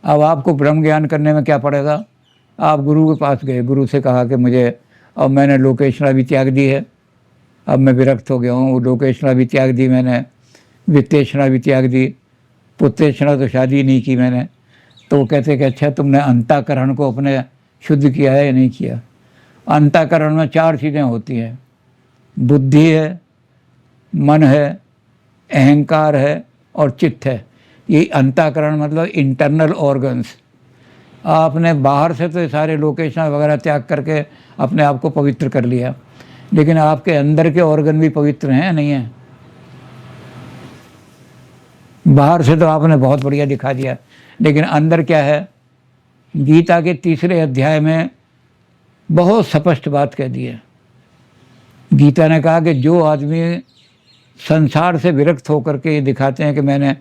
अब आपको ब्रह्म ज्ञान करने में क्या पड़ेगा? आप गुरु के पास गए, गुरु से कहा कि मुझे, अब मैंने लोकेशना भी त्याग दी है, अब मैं विरक्त हो गया हूँ। वो लोकेशना भी त्याग दी मैंने, वित्तेषणा भी त्याग दी, पुत्रेषणा तो शादी नहीं की मैंने। तो वो कहते कि अच्छा तुमने अंतःकरण को अपने शुद्ध किया है या नहीं किया? अंतःकरण में 4 चीज़ें होती हैं, बुद्धि है, मन है, अहंकार है और चित्त है। ये अंतःकरण मतलब इंटरनल ऑर्गन्स। आपने बाहर से तो सारे लोकेशन वगैरह त्याग करके अपने आप को पवित्र कर लिया, लेकिन आपके अंदर के ऑर्गन भी पवित्र हैं नहीं हैं? बाहर से तो आपने बहुत बढ़िया दिखा दिया, लेकिन अंदर क्या है? गीता के 3रे अध्याय में बहुत स्पष्ट बात कह दी है। गीता ने कहा कि जो आदमी संसार से विरक्त होकर के ये दिखाते हैं कि मैंने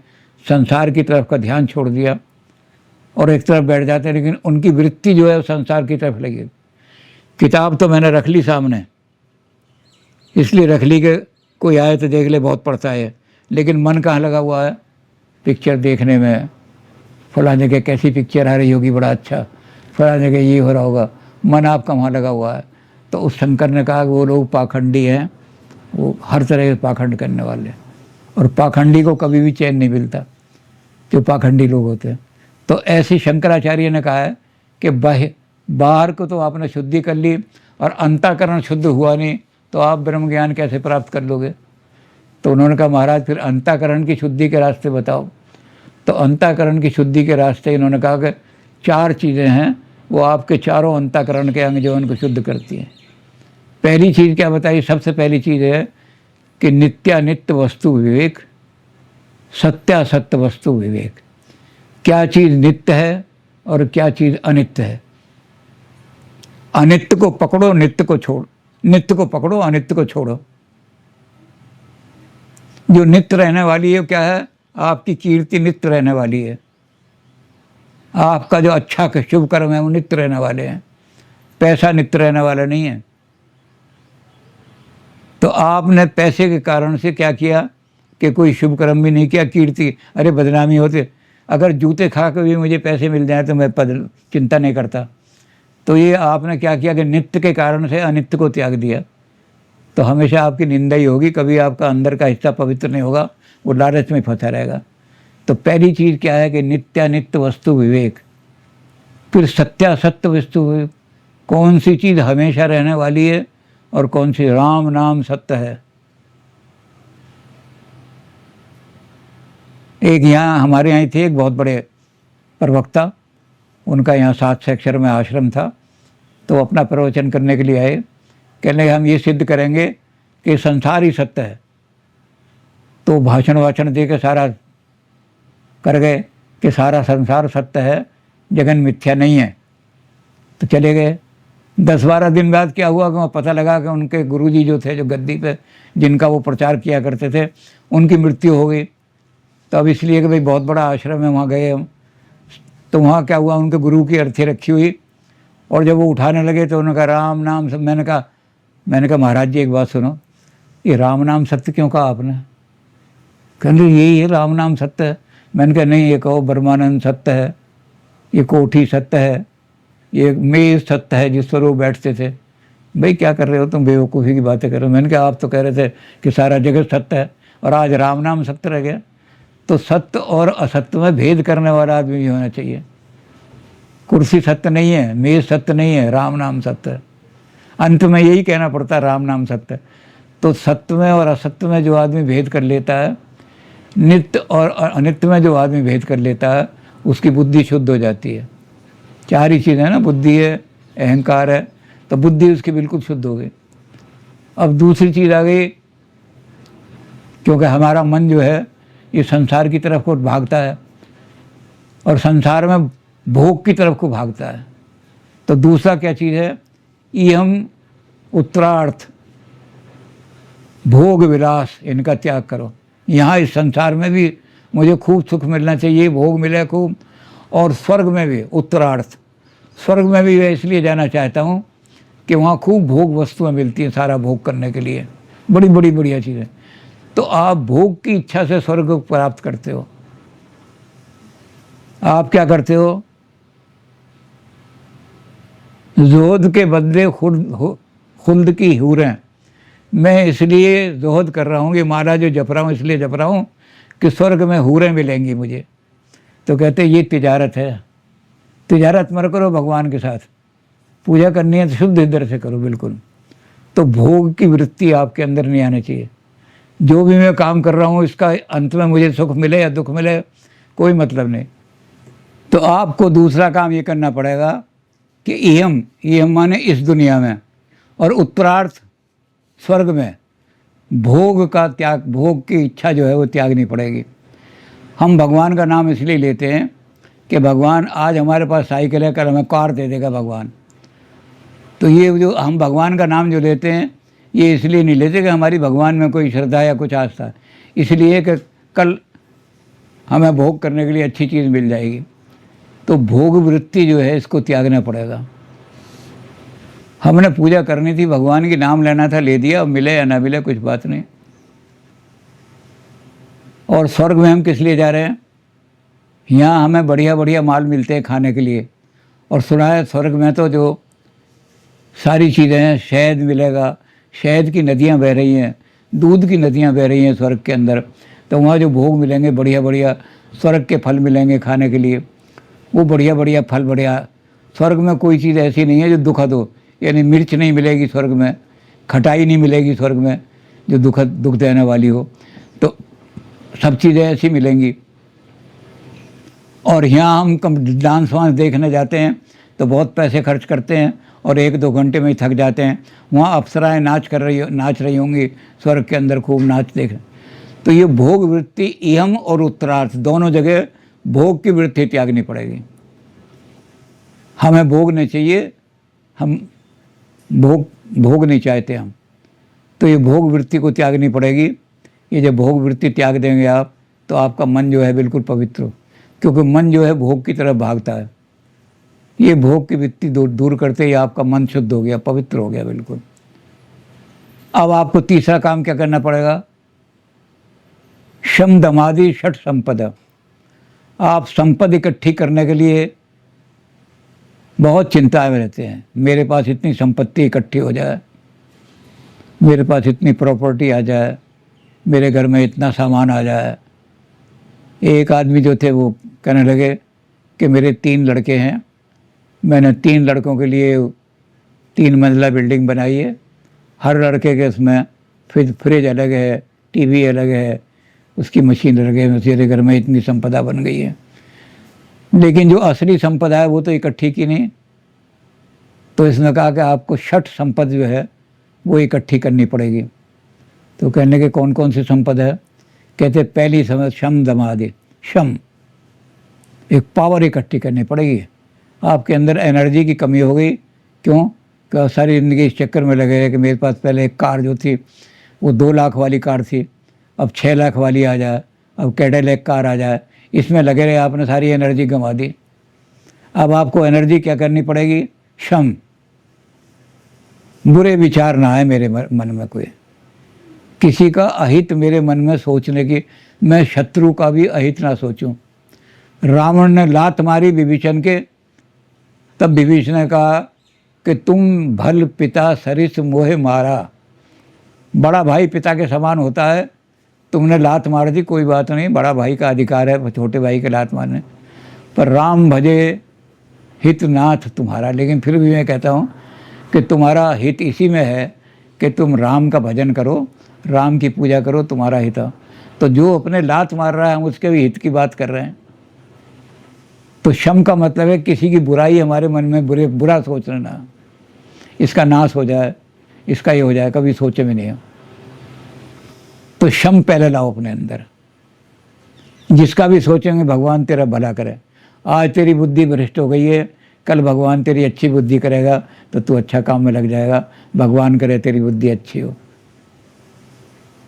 संसार की तरफ का ध्यान छोड़ दिया और एक तरफ बैठ जाते हैं, लेकिन उनकी वृत्ति जो है वो संसार की तरफ लगी। किताब तो मैंने रख ली सामने, इसलिए रख ली कि कोई आए तो देख ले, बहुत पढ़ता है, लेकिन मन कहाँ लगा हुआ है? पिक्चर देखने में। फला जगह कैसी पिक्चर आ रही होगी, बड़ा अच्छा, फला जगह ये हो रहा होगा, मन आपका वहाँ लगा हुआ है। तो उस शंकर ने कहा कि वो लोग पाखंडी हैं, वो हर तरह के पाखंड करने वाले, और पाखंडी को कभी भी चैन नहीं मिलता, जो पाखंडी लोग होते हैं। तो ऐसी शंकराचार्य ने कहा है कि बाहर को तो आपने शुद्धि कर ली और अंतःकरण शुद्ध हुआ नहीं, तो आप ब्रह्म ज्ञान कैसे प्राप्त कर लोगे? तो उन्होंने कहा महाराज फिर अंतःकरण की शुद्धि के रास्ते बताओ। तो अंतःकरण की शुद्धि के रास्ते इन्होंने कहा कि 4 चीज़ें हैं, वो आपके चारों अंतःकरण के अंग जो उनको शुद्ध करती हैं। पहली चीज़ क्या बताई? सबसे पहली चीज़ है कि नित्यानित्य वस्तु विवेक, सत्यासत्य वस्तु विवेक। क्या चीज़ नित्य है और क्या चीज़ अनित्य है। अनित्य को पकड़ो, नित्य को छोड़ो, नित्य को पकड़ो, अनित्य को छोड़ो। जो नित्य रहने वाली है क्या है? आपकी कीर्ति नित्य रहने वाली है, आपका जो अच्छा शुभ कर्म है वो नित्य रहने वाले हैं, पैसा नित्य रहने वाला नहीं है। तो आपने पैसे के कारण से क्या किया कि कोई शुभ कर्म भी नहीं किया, कीर्ति, अरे बदनामी होते, अगर जूते खा के भी मुझे पैसे मिल जाए तो मैं चिंता नहीं करता। तो ये आपने क्या किया कि नित्य के कारण से अनित्य को त्याग दिया, तो हमेशा आपकी निंदा ही होगी, कभी आपका अंदर का हिस्सा पवित्र नहीं होगा, वो लालच में फंसा रहेगा। तो पहली चीज़ क्या है कि नित्यानित्य वस्तु विवेक। फिर सत्यासत्य वस्तु विवेक, कौन सी चीज़ हमेशा रहने वाली है और कौन सी राम नाम सत्य है। एक यहाँ हमारे यहाँ थे एक बहुत बड़े प्रवक्ता, उनका यहाँ 7 अक्षर में आश्रम था, तो अपना प्रवचन करने के लिए आए, कहने हम ये सिद्ध करेंगे कि संसार ही सत्य है। तो भाषण वाचन दे के सारा कर गए कि सारा संसार सत्य है, जगन मिथ्या नहीं है। तो चले गए। 10-12 दिन बाद क्या हुआ कि वहाँ पता लगा कि उनके गुरुजी जो थे, जो गद्दी पे जिनका वो प्रचार किया करते थे, उनकी मृत्यु हो गई। तो अब इसलिए कि भाई बहुत बड़ा आश्रम है, वहाँ गए हम, तो वहाँ क्या हुआ, उनके गुरु की अर्थी रखी हुई, और जब वो उठाने लगे तो उन्होंने कहा राम नाम सब। मैंने कहा महाराज जी एक बात सुनो, ये राम नाम सत्य क्यों कहा आपने? कहते यही है राम नाम सत्य है। मैंने कहा नहीं, ये कहो ब्रह्मानंद सत्य है, ये कोठी सत्य है, ये मेज सत्य है जिस पर वो बैठते थे। भाई क्या कर रहे हो तुम, बेवकूफ़ी की बातें कर रहे हो। मैंने कहा आप तो कह रहे थे कि सारा जगत सत्य है और आज राम नाम सत्य रह गया। तो सत्य और असत्य में भेद करने वाला आदमी भी होना चाहिए। कुर्सी सत्य नहीं है, मेज सत्य नहीं है, राम नाम सत्य है। अंत में यही कहना पड़ता है राम नाम सत्य है। तो सत्य में और असत्य में जो आदमी भेद कर लेता है, नित्य और अनित्य में जो आदमी भेद कर लेता है, उसकी बुद्धि शुद्ध हो जाती है। 4 ही चीज़ें हैं ना, बुद्धि है, अहंकार है, तो बुद्धि उसकी बिल्कुल शुद्ध हो गई। अब दूसरी चीज़ आ गई, क्योंकि हमारा मन जो है ये संसार की तरफ को भागता है और संसार में भोग की तरफ को भागता है। तो दूसरा क्या चीज़ है, इहम उत्तरार्थ, भोग विलास, इनका त्याग करो। यहाँ इस संसार में भी मुझे खूब सुख मिलना चाहिए, भोग मिले खूब, और स्वर्ग में भी उत्तरार्थ, स्वर्ग में भी मैं इसलिए जाना चाहता हूँ कि वहाँ खूब भोग वस्तुएं मिलती हैं, सारा भोग करने के लिए, बड़ी बड़ी बढ़िया चीज़ें। तो आप भोग की इच्छा से स्वर्ग को प्राप्त करते हो। आप क्या करते हो? जोहद के बदले खुल्द की हूरें। मैं इसलिए जोहद कर रहा हूँ, ये माला जो जप रहा हूँ इसलिए जप रहा हूँ कि स्वर्ग में हूरें मिलेंगी मुझे। तो कहते ये तिजारत है। तिजारत मत करो भगवान के साथ, पूजा करनी है तो शुद्ध हृदय से करो बिल्कुल। तो भोग की वृत्ति आपके अंदर नहीं आनी चाहिए। जो भी मैं काम कर रहा हूँ इसका अंत में मुझे सुख मिले या दुख मिले कोई मतलब नहीं। तो आपको दूसरा काम ये करना पड़ेगा कि इहम माने इस दुनिया में, और उत्तरार्थ स्वर्ग में भोग का त्याग, भोग की इच्छा जो है वो त्यागनी पड़ेगी। हम भगवान का नाम इसलिए लेते हैं कि भगवान आज हमारे पास साइकिल है, कल हमें कार दे देगा भगवान। तो ये जो हम भगवान का नाम जो लेते हैं ये इसलिए नहीं लेते कि हमारी भगवान में कोई श्रद्धा या कुछ आस्था, इसलिए कि कल हमें भोग करने के लिए अच्छी चीज़ मिल जाएगी। तो भोग वृत्ति जो है इसको त्यागना पड़ेगा। हमने पूजा करनी थी, भगवान की नाम लेना था, ले दिया, मिले या ना मिले कुछ बात नहीं। और स्वर्ग में हम किस लिए जा रहे हैं? यहाँ हमें बढ़िया बढ़िया माल मिलते हैं खाने के लिए, और सुना है स्वर्ग में तो जो सारी चीज़ें हैं, शहद मिलेगा, शहद की नदियाँ बह रही हैं, दूध की नदियाँ बह रही हैं स्वर्ग के अंदर। तो वहाँ जो भोग मिलेंगे बढ़िया बढ़िया, स्वर्ग के फल मिलेंगे खाने के लिए, वो बढ़िया बढ़िया फल। बढ़िया स्वर्ग में कोई चीज़ ऐसी नहीं है जो दुखद हो, यानी मिर्च नहीं मिलेगी स्वर्ग में, खटाई नहीं मिलेगी स्वर्ग में जो दुख देने वाली हो। तो सब चीज़ें ऐसी मिलेंगी। और यहाँ हम कम डांस वांस देखने जाते हैं तो बहुत पैसे खर्च करते हैं और 1-2 घंटे में ही थक जाते हैं। वहाँ अप्सराएं नाच रही होंगी स्वर्ग के अंदर, खूब नाच देख। तो ये भोग वृत्ति इहम और उत्तरार्थ दोनों जगह भोग की वृत्ति त्यागनी पड़ेगी। हमें भोग नहीं चाहिए, हम भोग नहीं चाहते हम। तो ये भोग वृत्ति को त्यागनी पड़ेगी। ये जब भोग वृत्ति त्याग देंगे आप तो आपका मन जो है बिल्कुल पवित्र हो, क्योंकि मन जो है भोग की तरफ भागता है। ये भोग की वृत्ति दूर करते ही आपका मन शुद्ध हो गया, पवित्र हो गया बिल्कुल। अब आपको तीसरा काम क्या करना पड़ेगा? शम दमादि षट संपदा। आप संपद इकट्ठी करने के लिए बहुत चिंता में रहते हैं। मेरे पास इतनी संपत्ति इकट्ठी हो जाए, मेरे पास इतनी प्रॉपर्टी आ जाए, मेरे घर में इतना सामान आ जाए। एक आदमी जो थे वो कहने लगे कि मेरे 3 लड़के हैं, मैंने 3 लड़कों के लिए 3 मंजिला बिल्डिंग बनाई है। हर लड़के के उसमें फ्रिज अलग है, टीवी अलग है, उसकी मशीन अलग है। मेरे घर में इतनी संपदा बन गई है, लेकिन जो असली संपदा है वो तो इकट्ठी की नहीं। तो इसने कहा कि आपको षट संपद जो है वो इकट्ठी करनी पड़ेगी। तो कहने के कौन कौन सी संपद है? कहते पहली समझ शम दमादि। शम, एक पावर इकट्ठी करनी पड़ेगी। आपके अंदर एनर्जी की कमी हो गई। क्यों? कि सारी ज़िंदगी इस चक्कर में लगे रहे कि मेरे पास पहले एक कार जो थी वो 2 लाख वाली कार थी, अब 6 लाख वाली आ जाए, अब कैडिलैक कार आ जाए, इसमें लगे रहे, आपने सारी एनर्जी गंवा दी। अब आपको एनर्जी क्या करनी पड़ेगी? शम, बुरे विचार ना आए मेरे मन में, कोई किसी का अहित मेरे मन में सोचने की, मैं शत्रु का भी अहित ना सोचूं। रावण ने लात मारी विभीषण के, तब विभीषण ने कहा कि तुम भल पिता सरिस मोहे मारा। बड़ा भाई पिता के समान होता है, तुमने लात मार दी, कोई बात नहीं, बड़ा भाई का अधिकार है छोटे भाई के लात मारने। पर राम भजे हित नाथ तुम्हारा। लेकिन फिर भी मैं कहता हूँ कि तुम्हारा हित इसी में है कि तुम राम का भजन करो, राम की पूजा करो, तुम्हारा हित है। तो जो अपने लात मार रहा है हम उसके भी हित की बात कर रहे हैं। तो शम का मतलब है किसी की बुराई हमारे मन में बुरा सोच लेना, इसका नाश हो जाए, इसका ये हो जाए, कभी सोचे भी नहीं हो। तो शम पहले लाओ अपने अंदर। जिसका भी सोचेंगे भगवान तेरा भला करे। आज तेरी बुद्धि भ्रष्ट हो गई है, कल भगवान तेरी अच्छी बुद्धि करेगा तो तू अच्छा काम में लग जाएगा। भगवान करे तेरी बुद्धि अच्छी हो।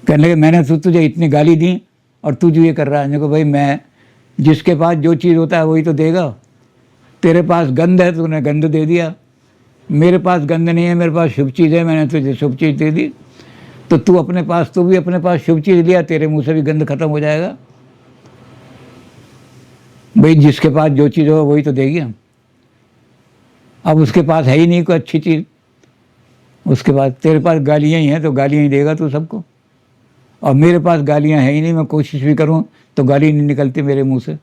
कहने लगे मैंने तो तुझे इतनी गाली दी और तू जो ये कर रहा है। देखो भाई, मैं जिसके पास जो चीज़ होता है वही तो देगा। तेरे पास गंध है, तूने गंध दे दिया। मेरे पास गंध नहीं है, मेरे पास शुभ चीज़ है, मैंने तुझे शुभ चीज़ दे दी। तो तू भी अपने पास शुभ चीज़ लिया, तेरे मुंह से भी गंध खत्म हो जाएगा। भाई जिसके पास जो चीज़ हो वही तो देगी हम। अब उसके पास है ही नहीं कोई अच्छी चीज़, उसके पास तेरे पास गालियाँ ही हैं तो गालियाँ ही देगा तू सबको, और मेरे पास गालियाँ है ही नहीं, मैं कोशिश भी करूँ तो गाली नहीं निकलती मेरे मुंह से।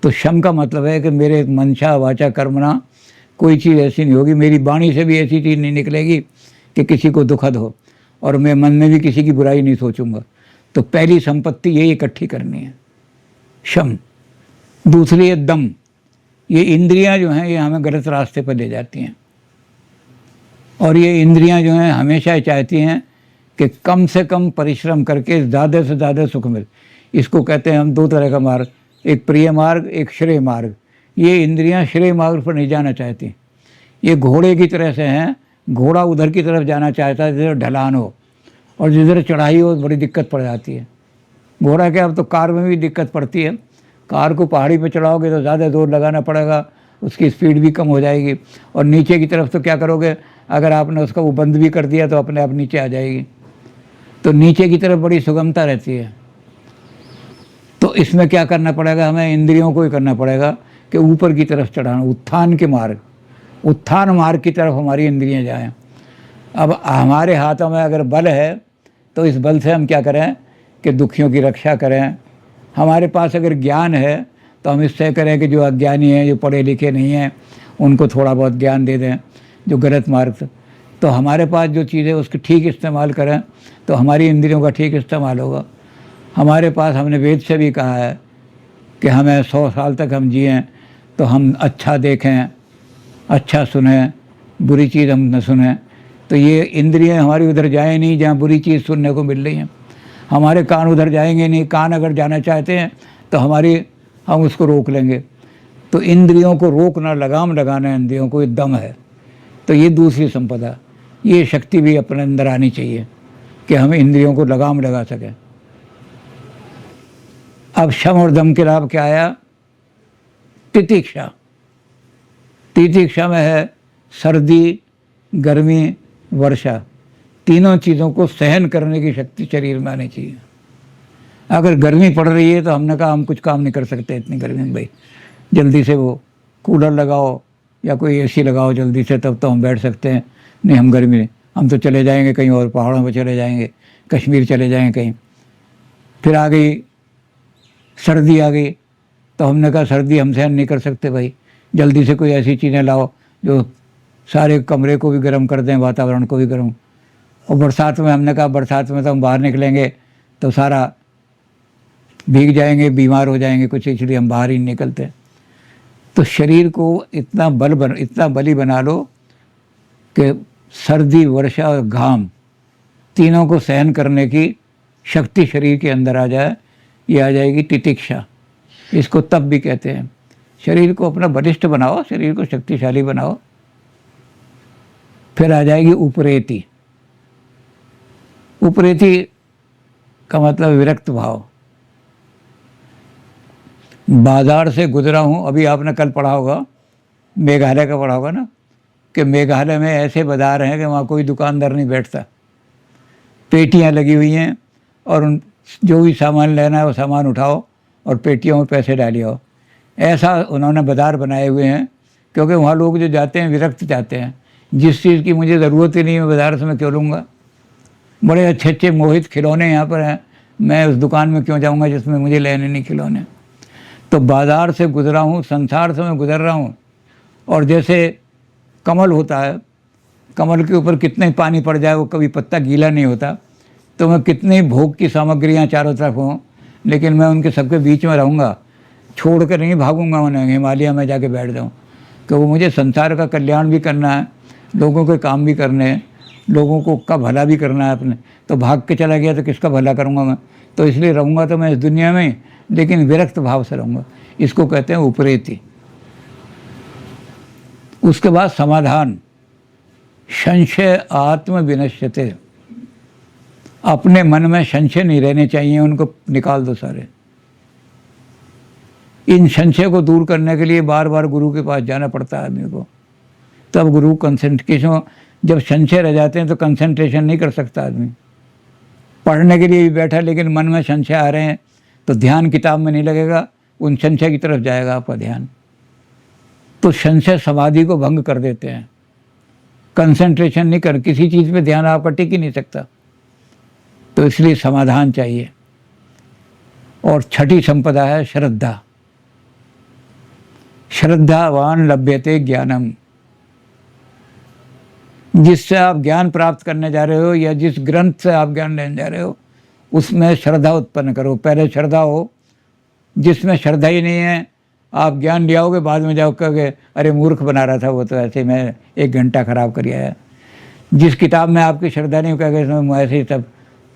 तो शम का मतलब है कि मेरे मनशा वाचा कर्मणा कोई चीज़ ऐसी नहीं होगी, मेरी वाणी से भी ऐसी चीज़ नहीं निकलेगी कि किसी को दुखद हो, और मैं मन में भी किसी की बुराई नहीं सोचूंगा। तो पहली संपत्ति यही इकट्ठी करनी है, शम। दूसरी है दम। ये इंद्रियां जो हैं ये हमें गलत रास्ते पर ले जाती हैं, और ये इंद्रियां जो हैं हमेशा चाहती हैं कि कम से कम परिश्रम करके ज़्यादा से ज़्यादा सुख मिले। इसको कहते हैं हम दो तरह का मार्ग, एक प्रिय मार्ग, एक श्रेय मार्ग। ये इंद्रियां श्रेय मार्ग पर नहीं जाना चाहती, ये घोड़े की तरह से हैं, घोड़ा उधर की तरफ जाना चाहता है जिधर ढलान हो, और जिधर चढ़ाई हो बड़ी दिक्कत पड़ जाती है। घोड़ा क्या, अब तो कार में भी दिक्कत पड़ती है, कार को पहाड़ी पे चढ़ाओगे तो ज़्यादा जोर लगाना पड़ेगा, उसकी स्पीड भी कम हो जाएगी, और नीचे की तरफ तो क्या करोगे, अगर आपने उसका वो बंद भी कर दिया तो अपने आप नीचे आ जाएगी। तो नीचे की तरफ बड़ी सुगमता रहती है। तो इसमें क्या करना पड़ेगा, हमें इंद्रियों को ही करना पड़ेगा कि ऊपर की तरफ चढ़ाना, उत्थान के मार्ग, उत्थान मार्ग की तरफ हमारी इंद्रियां जाएं। अब हमारे हाथों में अगर बल है तो इस बल से हम क्या करें कि दुखियों की रक्षा करें। हमारे पास अगर ज्ञान है तो हम इससे करें कि जो अज्ञानी हैं, जो पढ़े लिखे नहीं हैं, उनको थोड़ा बहुत ज्ञान दे दें, जो गलत मार्ग से। तो हमारे पास जो चीज़ है उसकी ठीक इस्तेमाल करें तो हमारी इंद्रियों का ठीक इस्तेमाल होगा। हमारे पास, हमने वेद से भी कहा है कि हमें 100 साल तक हम जिएँ तो हम अच्छा देखें, अच्छा सुने, बुरी चीज़ हम न सुने। तो ये इंद्रियां हमारी उधर जाए नहीं जहाँ बुरी चीज़ सुनने को मिल रही हैं, हमारे कान उधर जाएंगे नहीं, कान अगर जाना चाहते हैं तो हम उसको रोक लेंगे। तो इंद्रियों को रोकना, लगाम लगाना इंद्रियों को, ये दम है। तो ये दूसरी संपदा, ये शक्ति भी अपने अंदर आनी चाहिए कि हम इंद्रियों को लगाम लगा सकें। अब शम और दम के लाभ क्या आया, तितिक्षा। तितिक्षा में है सर्दी, गर्मी, वर्षा, तीनों चीज़ों को सहन करने की शक्ति शरीर में आनी चाहिए। अगर गर्मी पड़ रही है तो हमने कहा हम कुछ काम नहीं कर सकते इतनी गर्मी में, भाई जल्दी से वो कूलर लगाओ या कोई एसी लगाओ जल्दी से, तब तो हम बैठ सकते हैं। नहीं, हम गर्मी नहीं, हम तो चले जाएंगे कहीं और, पहाड़ों पर चले जाएंगे, कश्मीर चले जाएंगे कहीं। फिर आ गई सर्दी, आ गई तो हमने कहा सर्दी हम सहन नहीं कर सकते भाई, जल्दी से कोई ऐसी चीज़ें लाओ जो सारे कमरे को भी गर्म कर दें, वातावरण को भी गर्म। और बरसात में हमने कहा बरसात में तो हम बाहर निकलेंगे तो सारा भीग जाएंगे, बीमार हो जाएंगे कुछ, इसलिए हम बाहर ही नहीं निकलते। तो शरीर को इतना बली बना लो कि सर्दी, वर्षा और घाम तीनों को सहन करने की शक्ति शरीर के अंदर आ जाए। ये आ जाएगी तितिक्षा, इसको तप भी कहते हैं। शरीर को अपना बलिष्ठ बनाओ, शरीर को शक्तिशाली बनाओ। फिर आ जाएगी उपरेति। उपरेति का मतलब विरक्त भाव। बाजार से गुजरा हूँ, अभी आपने कल पढ़ा होगा, मेघालय का पढ़ा होगा ना, कि मेघालय में ऐसे बाजार हैं कि वहाँ कोई दुकानदार नहीं बैठता, पेटियाँ लगी हुई हैं, और उन जो भी सामान लेना है वो सामान उठाओ और पेटियों में पैसे डालिए। ऐसा उन्होंने बाज़ार बनाए हुए हैं, क्योंकि वहाँ लोग जो जाते हैं विरक्त जाते हैं, जिस चीज़ की मुझे ज़रूरत ही नहीं है बाज़ार से मैं क्यों लूँगा। बड़े अच्छे अच्छे मोहित खिलौने यहाँ पर हैं, मैं उस दुकान में क्यों जाऊँगा जिसमें मुझे लेने नहीं खिलौने। तो बाज़ार से गुज़रा हूँ, संसार से मैं गुज़र रहा हूँ। और जैसे कमल होता है, कमल के ऊपर कितने पानी पड़ जाए वो कभी पत्ता गीला नहीं होता। तो मैं कितनी भोग की सामग्रियाँ चारों तरफ हों, लेकिन मैं उनके सबके बीच में रहूँगा, छोड़ कर नहीं भागूंगा उन्हें, हिमालय में जाके बैठ जाऊँ। कि वो मुझे संसार का कल्याण भी करना है, लोगों के काम भी करने हैं, लोगों को का भला भी करना है अपने। तो भाग के चला गया तो किसका भला करूँगा मैं, तो इसलिए रहूँगा तो मैं इस दुनिया में, लेकिन विरक्त भाव से रहूँगा। इसको कहते हैं उपरेति। उसके बाद समाधान, संशय आत्म विनश्यते। अपने मन में संशय नहीं रहने चाहिए, उनको निकाल दो सारे। इन संशय को दूर करने के लिए बार बार गुरु के पास जाना पड़ता है आदमी को, तब गुरु कंसंट्रेशन, जब संशय रह जाते हैं तो कंसंट्रेशन नहीं कर सकता आदमी। पढ़ने के लिए भी बैठा लेकिन मन में संशय आ रहे हैं तो ध्यान किताब में नहीं लगेगा, उन संशय की तरफ जाएगा आपका ध्यान। तो संशय समाधि को भंग कर देते हैं। कंसंट्रेशन नहीं कर, किसी चीज़ पे ध्यान आपका टिक ही नहीं सकता। तो इसलिए समाधान चाहिए। और छठी संपदा है श्रद्धा। श्रद्धावान लभ्यते ज्ञानम। जिससे आप ज्ञान प्राप्त करने जा रहे हो या जिस ग्रंथ से आप ज्ञान लेने जा रहे हो उसमें श्रद्धा उत्पन्न करो। पहले श्रद्धा हो। जिसमें श्रद्धा ही नहीं है आप ज्ञान ले आओगे, बाद में जाओ कहोगे अरे मूर्ख बना रहा था वो, तो ऐसे मैं 1 घंटा खराब कर आया। जिस किताब में आपकी श्रद्धा नहीं, कहोगे इसमें ऐसे ही सब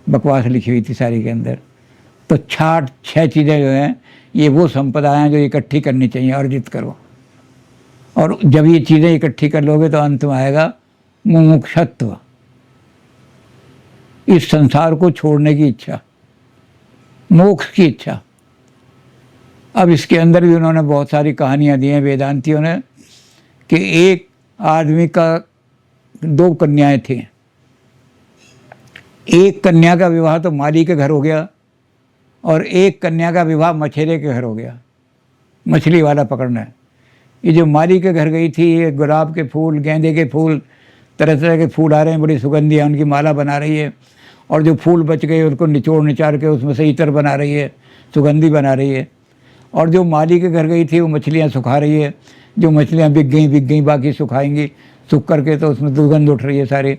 बकवास लिखी हुई थी सारी के अंदर। तो 6 चीज़ें जो हैं ये वो संपदा हैं जो इकट्ठी करनी चाहिए, अर्जित करो। और जब ये चीज़ें इकट्ठी कर लोगे तो अंत में आएगा मुमुक्षत्व, इस संसार को छोड़ने की इच्छा, मोक्ष की इच्छा। अब इसके अंदर भी उन्होंने बहुत सारी कहानियाँ दी हैं वेदांतियों ने कि एक आदमी का 2 कन्याएं थीं। एक कन्या का विवाह तो माली के घर हो गया और एक कन्या का विवाह मछेरे के घर हो गया। मछली वाला पकड़ना है। ये जो माली के घर गई थी, ये गुलाब के फूल, गेंदे के फूल, तरह तरह के फूल आ रहे हैं, बड़ी सुगंधी है, उनकी माला बना रही है। और जो फूल बच गए उनको निचोड़ निचाड़ के उसमें से इत्र बना रही है, सुगंधी बना रही है। और जो माली के घर गई थी वो मछलियाँ सुखा रही है। जो मछलियाँ बिक गई, बाकी सुखाएंगी, सूख करके तो उसमें दुर्गंध उठ रही है सारी।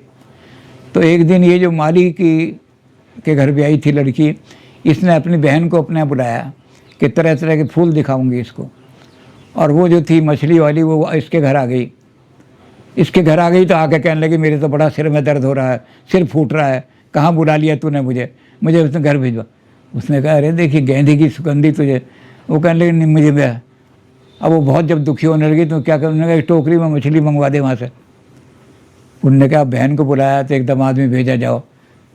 तो एक दिन ये जो माली के घर भी आई थी लड़की, इसने अपनी बहन को अपने बुलाया कि तरह तरह के फूल दिखाऊंगी इसको। और वो जो थी मछली वाली वो इसके घर आ गई। इसके घर आ गई तो आके कहने लगी मेरे तो बड़ा सिर में दर्द हो रहा है, सिर फूट रहा है, कहाँ बुला लिया तूने मुझे उसने घर भिजवा। उसने कहा अरे देखिए गेंदे की सुगंधी तुझे। वो कहने लगी नहीं मुझे मैं। अब वो बहुत जब दुखी होने लगी तो क्या करने लगा, टोकरी में मछली मंगवा दे वहाँ से। उनने कहा बहन को बुलाया तो एकदम आदमी भेजा जाओ।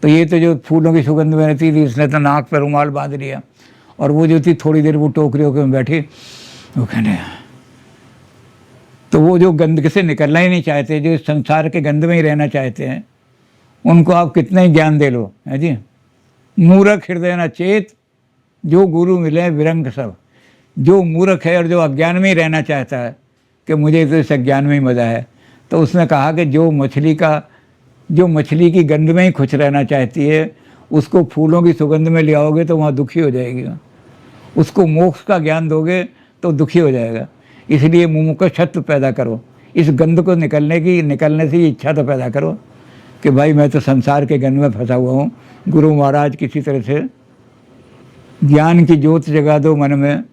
तो ये तो जो फूलों की सुगंध में रहती थी इसने तो नाक पर रुमाल बांध लिया। और वो जो थी थोड़ी देर वो टोकरी होकर बैठी। वो कहने तो वो जो गंध से निकलना ही नहीं चाहते, जो इस संसार के गंध में ही रहना चाहते हैं, उनको आप कितना ही ज्ञान दे लो, है जी। मूर्ख हृदय न चेत, जो गुरु मिले विरंग सब। जो मूर्ख है और जो अज्ञान में ही रहना चाहता है कि मुझे तो इस अज्ञान में ही मज़ा है, तो उसने कहा कि जो मछली की गंध में ही खुश रहना चाहती है उसको फूलों की सुगंध में ले आओगे तो वहाँ दुखी हो जाएगी। उसको मोक्ष का ज्ञान दोगे तो दुखी हो जाएगा। इसलिए मुमुक्षत्व पैदा करो। इस गंध को निकलने से इच्छा तो पैदा करो कि भाई मैं तो संसार के गंध में फंसा हुआ हूँ। गुरु महाराज किसी तरह से ज्ञान की ज्योत जगा दो मन में,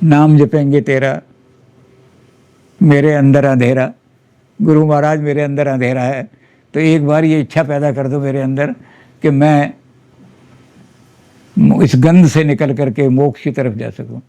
नाम जपेंगे तेरा, मेरे अंदर अंधेरा। गुरु महाराज मेरे अंदर अंधेरा है, तो एक बार ये इच्छा पैदा कर दो मेरे अंदर कि मैं इस गंध से निकल करके मोक्ष की तरफ जा सकूं।